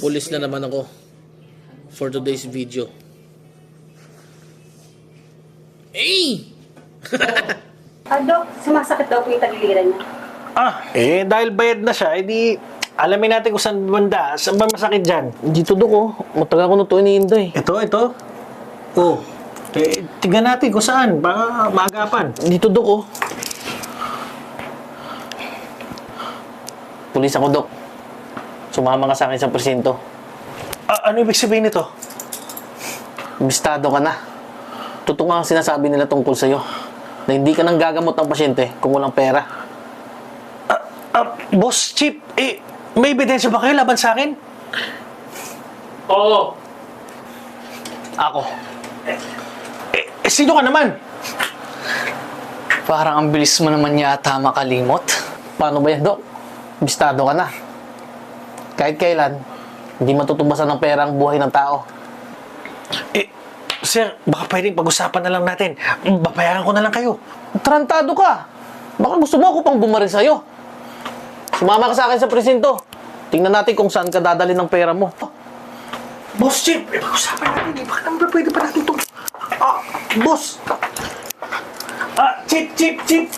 Pulis na naman ako for today's video. Hey! Dok, sumasakit daw po yung tagiliran niya. Dahil bayad na siya, edi alamin natin kung saan banda, saan ba masakit dyan. Dito, Dok, oh. Matagal ko na ito iniinda eh. Ito. Oh, tignan natin kung saan, baka maagapan. Dito, Dok, oh. Pulis ako, Dok. Sumama ka sa akin sa presinto. Ano ibig sabihin nito? Bistado ka na. Totoo nga ang sinasabi nila tungkol sa'yo. Na hindi ka nang gagamot ng pasyente kung walang pera. Boss Chip, may ebidensya ba kayo laban sa akin? Oo. Ako. Sino ka naman? Parang ang bilis mo naman yata makalimot. Paano ba yan, Dok? Bistado ka na. Kahit kailan, hindi matutumbasan ng pera ang buhay ng tao. Sir, baka pwedeng pag-usapan na lang natin. Babayaran ko na lang kayo. Tarantado ka. Baka gusto mo ako pang bumaril sa'yo. Sumama ka sa akin sa presinto. Tingnan natin kung saan ka dadali ng pera mo. Boss Chip, pag-usapan natin. Baka naman pwede pa natin ito. Boss! Chip!